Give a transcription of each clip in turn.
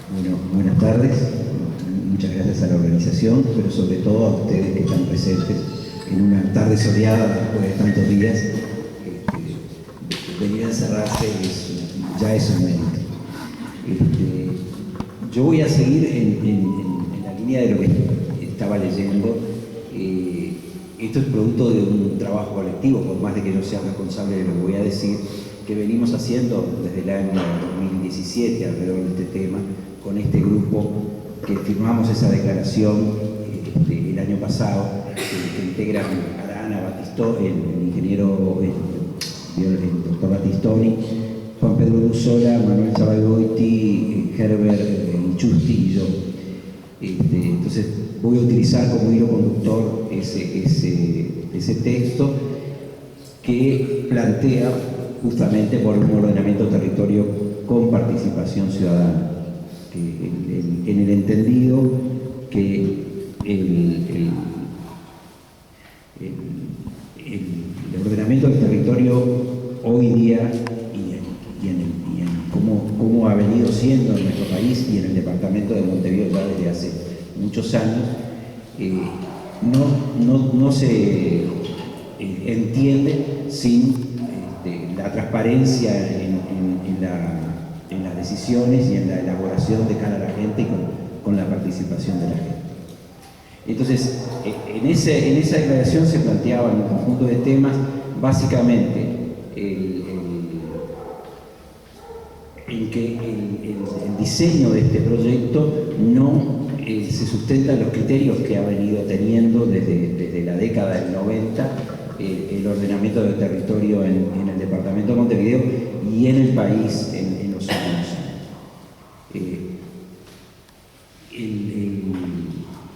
Bueno, buenas tardes. Muchas gracias a la organización, pero sobre todo a ustedes que están presentes en una tarde soleada después de tantos días. Venir a encerrarse ya es un mérito. Yo voy a seguir en la línea de lo que estaba leyendo. Esto es producto de un trabajo colectivo, por más de que yo sea responsable de lo que voy a decir, que venimos haciendo desde el año 2017 alrededor de este tema, con este grupo que firmamos esa declaración el año pasado, que integran a la Ana Batistoni, el ingeniero, el doctor Batistoni, Juan Pedro Luzola, Manuel Chabagoiti, Herbert Inchusti y yo. Entonces voy a utilizar como hilo conductor ese texto que plantea justamente por un ordenamiento territorio con participación ciudadana, en el entendido que el ordenamiento del territorio hoy día y en cómo ha venido siendo en nuestro país y en el departamento de Montevideo ya desde hace muchos años, no se entiende sin la transparencia en las decisiones y en la elaboración de cara a la gente y con la participación de la gente. Entonces, en esa declaración se planteaban un conjunto de temas, básicamente en que el diseño de este proyecto no se sustenta en los criterios que ha venido teniendo desde la década del 90 el ordenamiento del territorio en el departamento de Montevideo y en el país en los últimos años.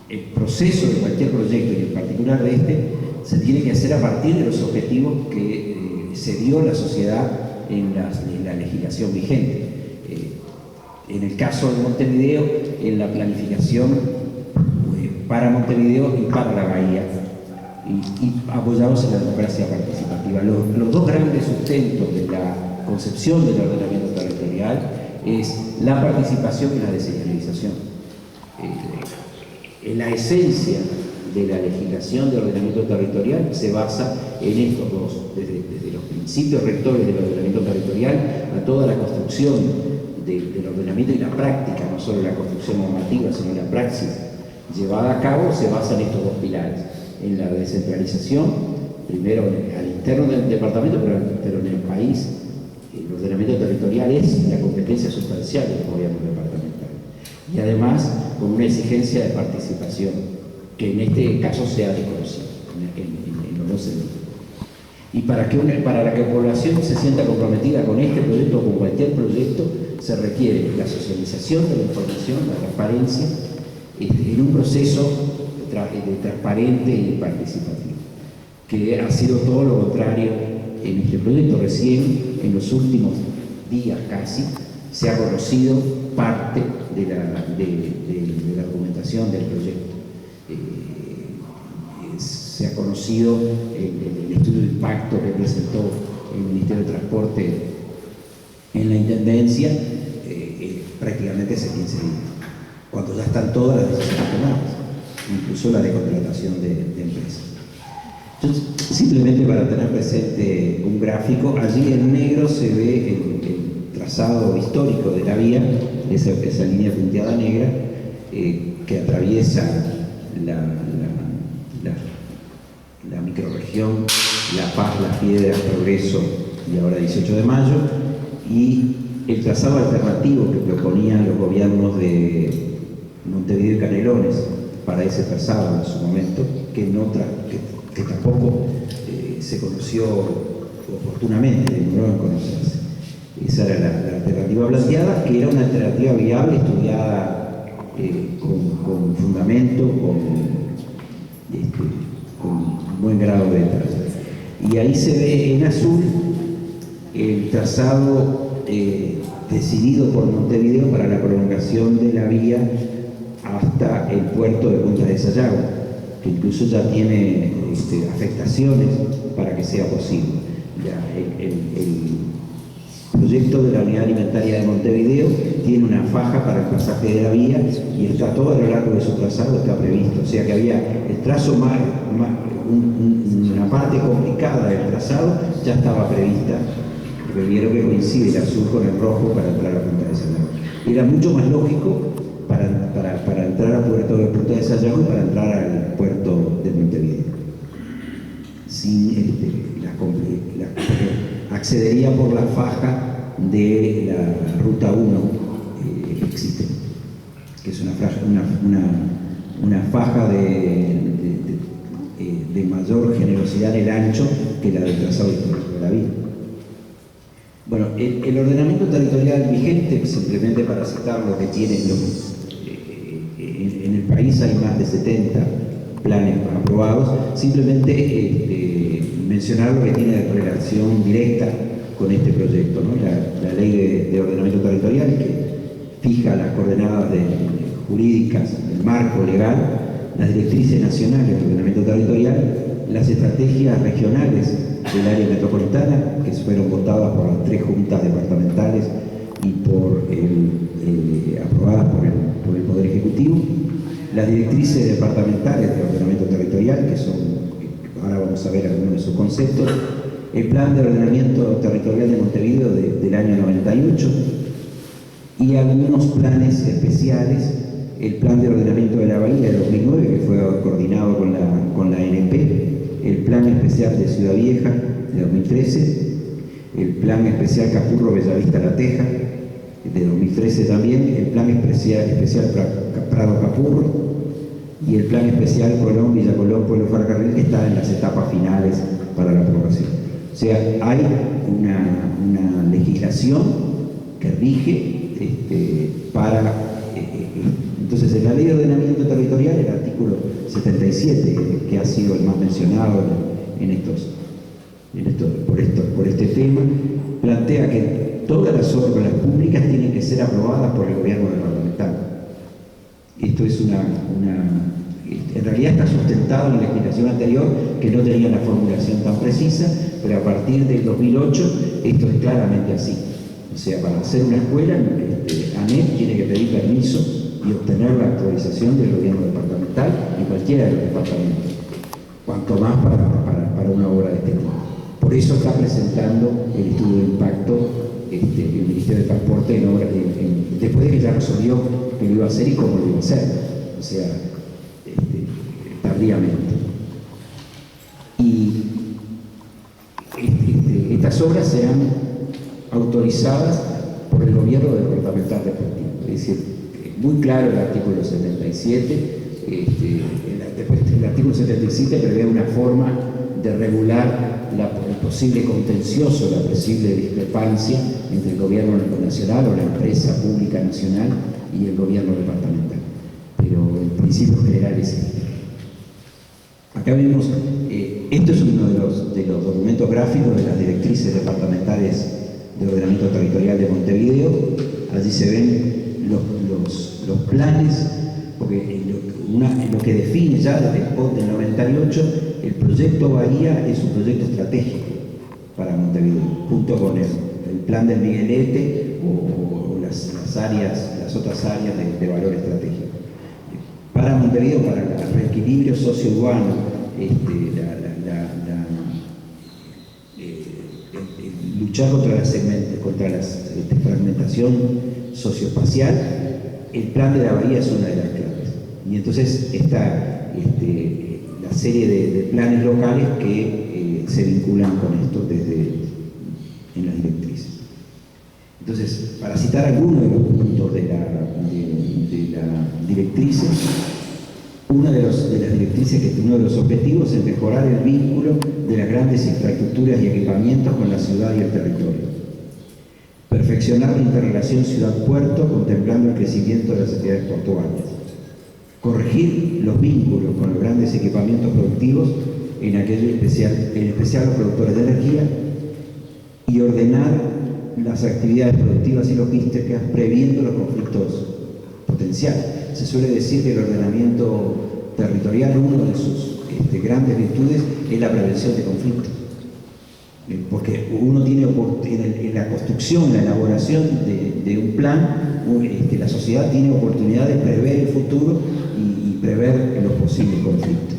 El proceso de cualquier proyecto, y en particular de este, se tiene que hacer a partir de los objetivos que se dio la sociedad en la legislación vigente. En el caso de Montevideo, en la planificación para Montevideo y para la Bahía, y apoyados en la democracia participativa. Los dos grandes sustentos de la concepción del ordenamiento territorial es la participación y la descentralización. En la esencia de la legislación de ordenamiento territorial se basa en estos dos, desde los principios rectores del ordenamiento territorial a toda la construcción del ordenamiento y la práctica, no solo la construcción normativa, sino la praxis llevada a cabo, se basa en estos dos pilares. En la descentralización, primero al interno del departamento, pero en el país, el ordenamiento territorial es la competencia sustancial del gobierno departamental. Y además, con una exigencia de participación, que en este caso sea desconocida, en los dos sentidos. Y para que la población se sienta comprometida con este proyecto o con cualquier proyecto, se requiere la socialización de la información, la transparencia, en un proceso transparente y participativo, que ha sido todo lo contrario en este proyecto. Recién, en los últimos días casi, se ha conocido parte de la argumentación del proyecto. Se ha conocido el estudio de impacto que presentó el Ministerio de Transporte en la Intendencia prácticamente hace 15 días, cuando ya están todas las decisiones tomadas, incluso la de contratación de empresas. Entonces, simplemente para tener presente un gráfico, allí en negro se ve el trazado histórico de la vía, esa línea punteada negra que atraviesa la microrregión La Paz, Las Piedras, Progreso y ahora 18 de Mayo, y el trazado alternativo que proponían los gobiernos de Montevideo y Canelones para ese trazado en su momento, que tampoco se conoció oportunamente, demoró en conocerse. Esa era la alternativa planteada, que era una alternativa viable, estudiada con fundamento, con buen grado de detalle. Y ahí se ve en azul el trazado decidido por Montevideo para la prolongación de la vía hasta el puerto de Punta de Sayago, que incluso ya tiene afectaciones para que sea posible. Ya el proyecto de la Unidad Alimentaria de Montevideo tiene una faja para el pasaje de la vía y está todo a lo largo de su trazado, está previsto. O sea que había el trazo una parte complicada del trazado ya estaba prevista, porque vieron que coincide el azul con el rojo para entrar a Punta de Sayago. Era mucho más lógico para entrar a Puerto de Punta de Sayago y para entrar al puerto de Montevideo. Sin accedería por la faja de la Ruta 1 existe, que es una faja de mayor generosidad en el ancho que la del trazado histórico de la vía. Bueno, el ordenamiento territorial vigente, simplemente para citar lo que tiene, en el país hay más de 70 planes aprobados, simplemente mencionar lo que tiene relación directa con este proyecto, ¿no? La ley de ordenamiento territorial, que fija las coordenadas jurídicas, el marco legal, las directrices nacionales de ordenamiento territorial, las estrategias regionales del área metropolitana, que fueron votadas por las 3 juntas departamentales y aprobadas por el Poder Ejecutivo, las directrices departamentales de ordenamiento territorial, que son, ahora vamos a ver algunos de sus conceptos, el plan de ordenamiento territorial de Montevideo del año 98 y algunos planes especiales, el plan de ordenamiento de la Bahía de 2009, que fue coordinado con la ANP, el plan especial de Ciudad Vieja de 2013, el plan especial Capurro-Bellavista-La Teja de 2013 también, el plan especial Prado-Capurro y el plan especial Colón-Villa Colón-Pueblo Ferrocarril, que está en las etapas finales para la aprobación. O sea, hay una legislación que rige entonces, en la Ley de Ordenamiento Territorial, el artículo 77, que ha sido el más mencionado por este tema, plantea que todas las obras públicas tienen que ser aprobadas por el gobierno departamental. Esto es en realidad está sustentado en la legislación anterior, que no tenía la formulación tan precisa, pero a partir del 2008 esto es claramente así. O sea, para hacer una escuela, ANEP tiene que pedir permiso y obtener la autorización del gobierno departamental y cualquiera de los departamentos, cuanto más para una obra de este tipo. Por eso está presentando el estudio de impacto el Ministerio de Transporte en obras después de que ya resolvió que lo iba a hacer y cómo lo iba a hacer, o sea, tardíamente. Y estas obras serán autorizadas por el gobierno departamental respectivo, es decir, muy claro el artículo 77, después el artículo 77 prevé una forma de regular el posible contencioso, la posible discrepancia entre el gobierno nacional o la empresa pública nacional y el gobierno departamental. Pero el principio general es este. Acá vemos, esto es uno de los documentos gráficos de las directrices departamentales de ordenamiento territorial de Montevideo. Allí se ven los planes, porque lo que define ya desde el POT del 98, el proyecto Bahía es un proyecto estratégico para Montevideo, junto con el plan del Miguelete o las otras áreas de valor estratégico. Para Montevideo, para el reequilibrio socio-urbano, luchar contra la fragmentación socioespacial, el plan de la Bahía es una de las claves. Y entonces está la serie de planes locales que se vinculan con esto en las directrices. Entonces, para citar algunos de los puntos de las directrices, una de las directrices, que uno de los objetivos es mejorar el vínculo de las grandes infraestructuras y equipamientos con la ciudad y el territorio. Perfeccionar la interrelación ciudad-puerto, contemplando el crecimiento de las actividades portuarias. Corregir los vínculos con los grandes equipamientos productivos, en especial los productores de energía, y ordenar las actividades productivas y logísticas previendo los conflictos potenciales. Se suele decir que el ordenamiento territorial, una de sus grandes virtudes es la prevención de conflictos. porque uno tiene en la construcción, en la elaboración de un plan, la sociedad tiene oportunidad de prever el futuro y prever los posibles conflictos.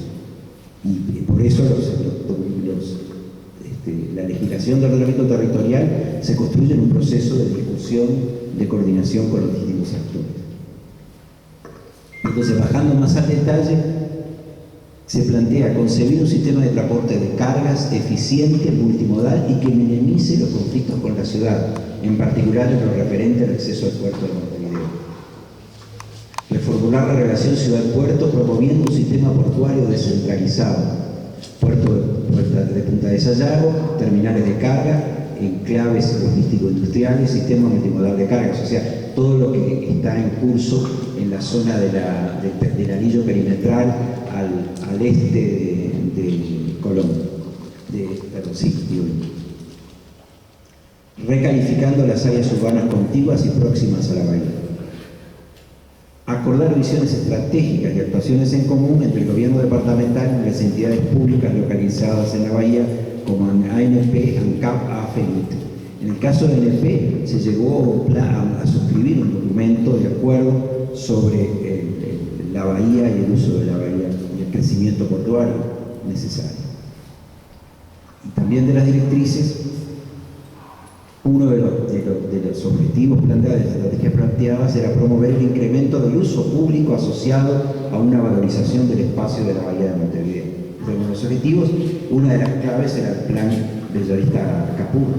Y por eso la legislación de ordenamiento territorial se construye en un proceso de discusión, de coordinación con los distintos actores. Entonces, bajando más al detalle, se plantea concebir un sistema de transporte de cargas eficiente, multimodal y que minimice los conflictos con la ciudad, en particular en lo referente al acceso al puerto de Montevideo. Reformular la relación ciudad-puerto promoviendo un sistema portuario descentralizado, puerto de Punta de Sayago, terminales de carga, enclaves logístico-industriales, sistema multimodal de cargas, o sea, todo lo que está en curso en la zona del anillo perimetral al este de Colón, recalificando las áreas urbanas contiguas y próximas a la bahía. Acordar visiones estratégicas y actuaciones en común entre el gobierno departamental y las entidades públicas localizadas en la bahía como ANP, ANCAP, AFE y UTE. En el caso de ANP se llegó a suscribir un documento de acuerdo sobre la bahía y el uso de la bahía y el crecimiento portuario necesario. Y también de las directrices, uno de los objetivos planteados, de las estrategias planteadas, era promover el incremento del uso público asociado a una valorización del espacio de la bahía de Montevideo. Entre los objetivos, una de las claves era el plan Bellavista Capurro.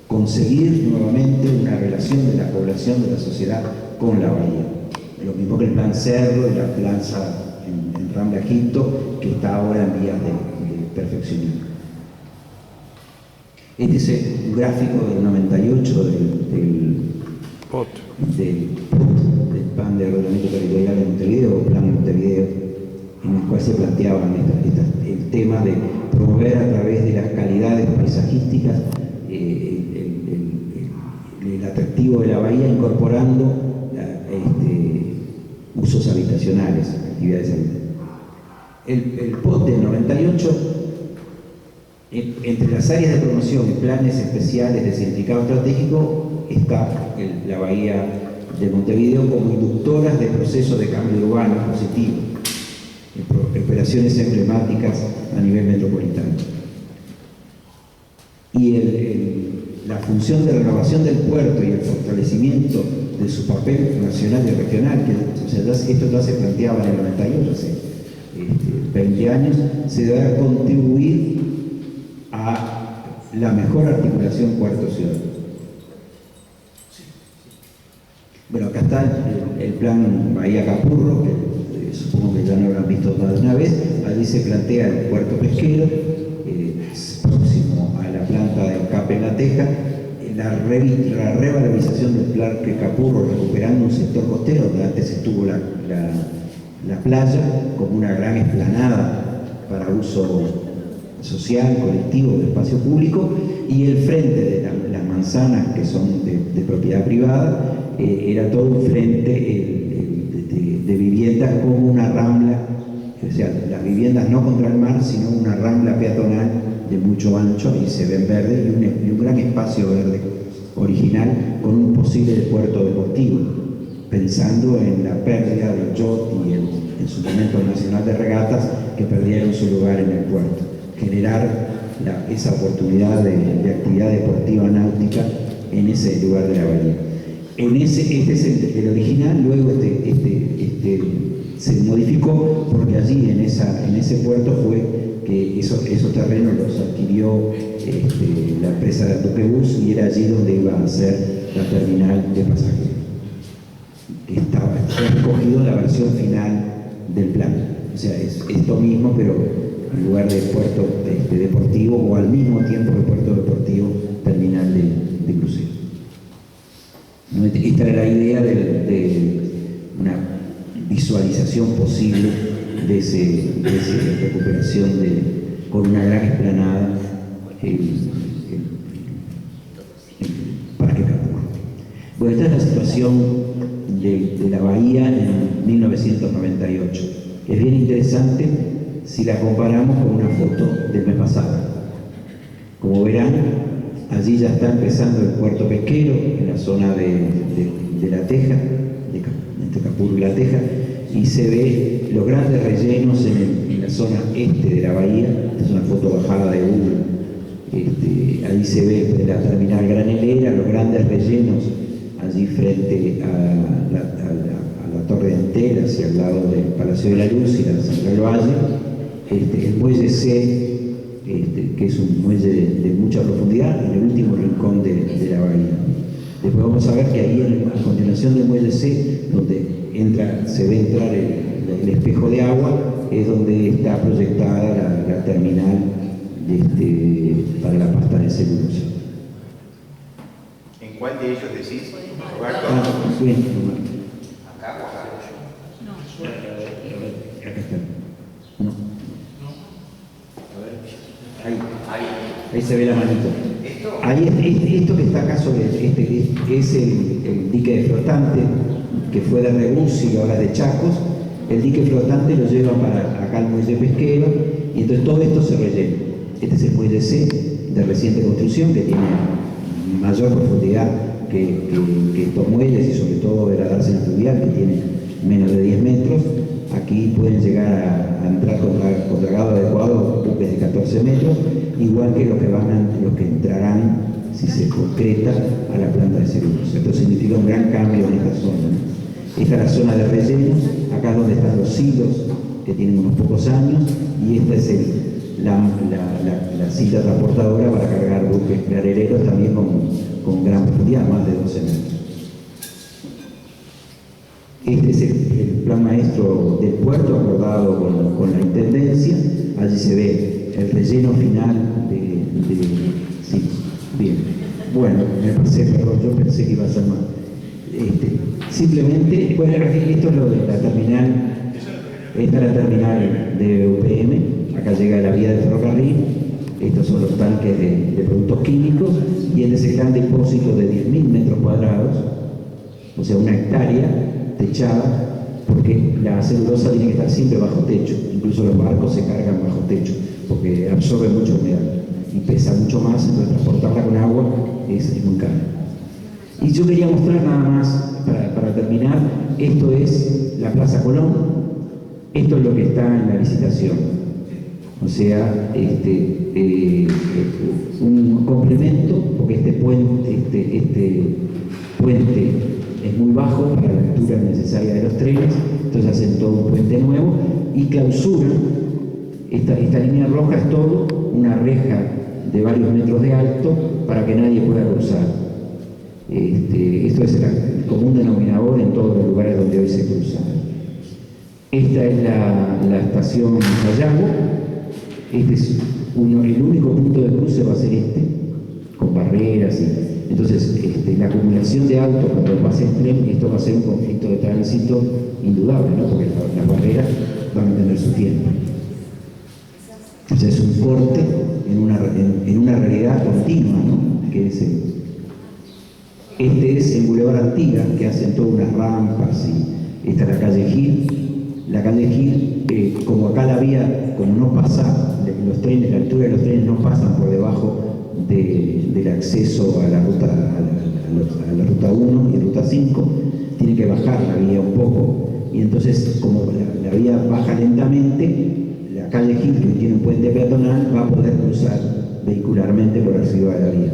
Conseguir nuevamente una relación de la población de la sociedad con la bahía. Lo mismo que el plan Cerro y la plaza en Rambla Egipto, que está ahora en vías de perfeccionamiento. Este es un gráfico del 98 del plan de ordenamiento territorial de Montevideo, o plan Montevideo, en el cual se planteaban el tema de promover a través de las calidades paisajísticas el atractivo de la bahía, incorporando usos habitacionales, actividades habitacionales. El POT del 98, entre las áreas de promoción y planes especiales de significado estratégico, está la bahía de Montevideo como inductoras de procesos de cambio urbano positivo, operaciones emblemáticas a nivel metropolitano. Y la función de renovación del puerto y el fortalecimiento de su papel nacional y regional, esto ya se planteaba en el 98, hace 20 años, se debe contribuir a la mejor articulación puerto-ciudad. Bueno, acá está el plan Bahía Capurro, que supongo que ya no habrán visto más de una vez. Allí se plantea el puerto pesquero, próximo a la planta de CAP en La Teja, la revalorización del Parque Capurro, recuperando un sector costero donde antes estuvo la playa como una gran explanada para uso social, colectivo, de espacio público, y el frente de las manzanas, que son de propiedad privada, era todo un frente de viviendas como una rambla, o sea, las viviendas no contra el mar, sino una rambla peatonal de mucho ancho, y se ven verdes, y un gran espacio verde original con un posible puerto deportivo, pensando en la pérdida del yacht y en su momento nacional de regatas, que perdieron su lugar en el puerto. Generar esa oportunidad de actividad deportiva náutica en ese lugar de la bahía. Este es el original, luego se modificó porque allí en ese puerto fue que esos terrenos los adquirió la empresa de Duquebus, y era allí donde iba a ser la terminal de pasajeros. Fue recogido la versión final del plan. O sea, es esto mismo, pero en lugar de puerto deportivo, o al mismo tiempo que puerto deportivo, terminal de crucero. Esta era la idea de una visualización posible de esa recuperación con una gran explanada, el Parque Capurro. Bueno, esta es la situación de la bahía en 1998. Es bien interesante si la comparamos con una foto del mes pasado. Como verán, allí ya está empezando el puerto pesquero, en la zona de La Teja, entre Capurro y La Teja, y se ve los grandes rellenos en la zona este de la bahía. Esta es una foto bajada de Google. Ahí se ve la terminal granelera, los grandes rellenos allí frente a la Torre de Antel, hacia el lado del Palacio de la Luz y la Central Valle. El muelle C, que es un muelle de mucha profundidad, en el último rincón de la bahía. Después vamos a ver que ahí, a continuación del muelle C, donde se ve entrar el espejo de agua, es donde está proyectada la terminal para la pasta de celulosa. ¿En cuál de ellos decís, Roberto? Bien. ¿Acá o acá? Acá está. No. Ahí se ve la manito. ¿Esto? Ahí esto que está acá sobre es el dique flotante que fue de Rebus y ahora de Chacos. El dique flotante lo lleva para acá al muelle pesquero y entonces todo esto se rellena. Este es el muelle C de reciente construcción, que tiene mayor profundidad que estos muelles y sobre todo de la dársena fluvial, que tiene menos de 10 metros. Aquí pueden llegar a entrar con dragado adecuado buques de 14 metros, igual que los que entrarán, si se concreta, a la planta de celulosa. Esto significa un gran cambio en esta zona, ¿no? Esta es la zona de rellenos, acá es donde están los silos, que tienen unos pocos años, y esta es la silla transportadora para cargar buques clarereros también con gran profundidad, más de 12 metros. Este es el plan maestro del puerto acordado con la Intendencia. Allí se ve el relleno final sí, bien. Bueno, me pasé, perdón, yo pensé que iba a ser más. Simplemente, bueno, esto es lo de la terminal. Esta es la terminal de UPM. Acá llega la vía del ferrocarril. Estos son los tanques de productos químicos. Y este es el gran depósito de 10.000 metros cuadrados, o sea, una hectárea techada, porque la celulosa tiene que estar siempre bajo techo. Incluso los barcos se cargan bajo techo, porque absorbe mucha humedad y pesa mucho más, entonces transportarla con agua es muy caro. Y yo quería mostrar nada más, para terminar, esto es la Plaza Colón, esto es lo que está en la licitación. O sea, un complemento, porque este puente es muy bajo para la altura necesaria de los trenes, entonces hacen todo un puente nuevo y clausuran. Esta línea roja es todo una reja de varios metros de alto para que nadie pueda cruzar. Esto es el común denominador en todos los lugares donde hoy se cruza. Esta es la estación Sayago. Este es el único punto de cruce va a ser con barreras y entonces la acumulación de autos cuando pase el tren, esto va a ser un conflicto de tránsito indudable, ¿no? Porque las barreras van a tener su tiempo. O sea, es un corte en una realidad continua, ¿no? Que es este es el Boulevard Artigas, que hacen todas unas rampas, y esta es la calle Gil. La calle Gil, como acá la vía, como no pasa, los trenes, la altura de los trenes no pasan por debajo del acceso a la ruta 1 y ruta 5, tiene que bajar la vía un poco, y entonces como la vía baja lentamente, la calle Gil, que tiene un puente peatonal, va a poder cruzar vehicularmente por arriba de la vía.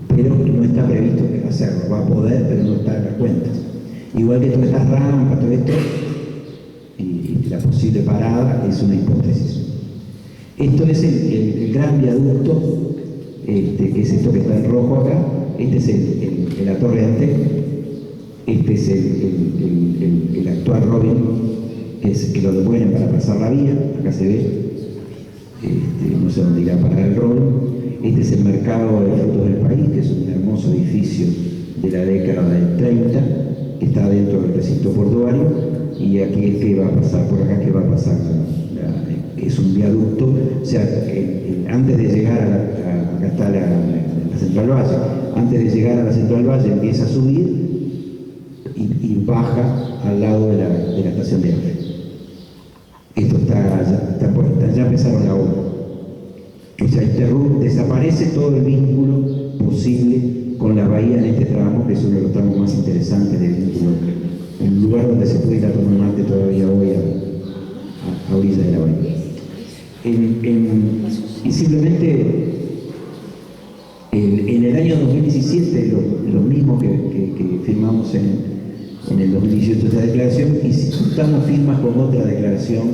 Pero no está previsto que hacerlo, va a poder, pero no está en las cuentas. Igual que todas estas rampas, todo esto, y la posible parada es una hipótesis. Esto es el gran viaducto, que es esto que está en rojo acá. Este es la Torre de Antel. Este es el actual Robin, que lo devuelven para pasar la vía. Acá se ve. No sé dónde irá a parar el Robin. Este es el Mercado de Frutos del País, que es un hermoso edificio de la década del 30, que está dentro del recinto portuario. Y aquí es que va a pasar, por acá que va a pasar es un viaducto, o sea, antes de llegar acá está la Central Valle, antes de llegar a la Central Valle empieza a subir y baja al lado de la estación de AFE. Esto está empezaron la obra. O sea, desaparece todo el vínculo posible con la bahía en este tramo, que es uno de los tramos más interesantes del vínculo, el lugar donde se puede ir a tomar mate todavía hoy a orilla de la bahía. Y simplemente en el año 2017, lo mismo que firmamos en el 2018 esta declaración, y si juntamos firmas con otra declaración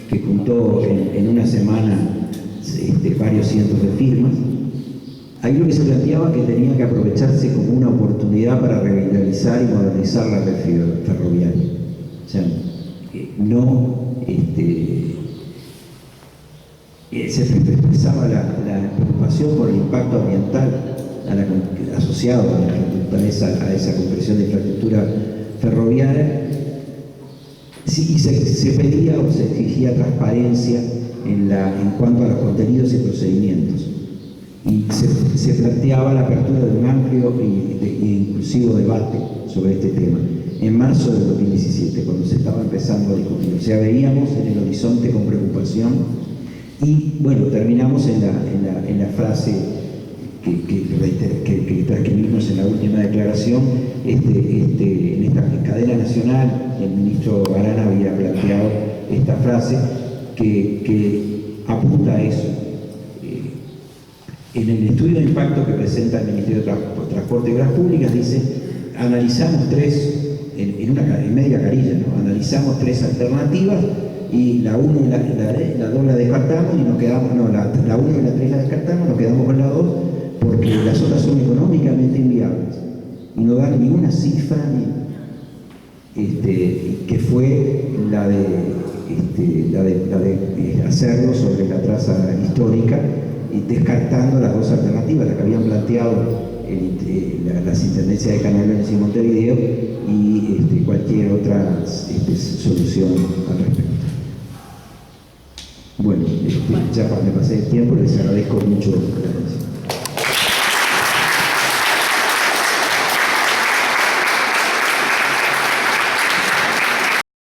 que juntó en una semana varios cientos de firmas, ahí lo que se planteaba que tenía que aprovecharse como una oportunidad para revitalizar y modernizar la red ferroviaria. O sea, se expresaba la preocupación por el impacto ambiental asociado a esa compresión de infraestructura ferroviaria, sí, y se pedía o se exigía transparencia en cuanto a los contenidos y procedimientos. Y se planteaba la apertura de un amplio e inclusivo debate sobre este tema en marzo del 2017, cuando se estaba empezando a discutir. O sea, veíamos en el horizonte con preocupación y, bueno, terminamos en la frase que transcribimos en la última declaración. En esta cadena nacional, el ministro Arana había planteado esta frase que apunta a eso. En el estudio de impacto que presenta el Ministerio de Transporte y Obras Públicas dice, analizamos en media carilla, ¿no? Analizamos 3 alternativas y la 1 y la 2 la descartamos y nos quedamos, no, la 1 y la 3 la descartamos, nos quedamos con la 2 porque las otras son económicamente inviables y no dan ninguna cifra que fue la de hacerlo sobre la traza histórica, y descartando las 2 alternativas, las que habían planteado las intendencias de Canelones y Montevideo y cualquier otra solución al respecto. Bueno, ya me pasé el tiempo, les agradezco mucho.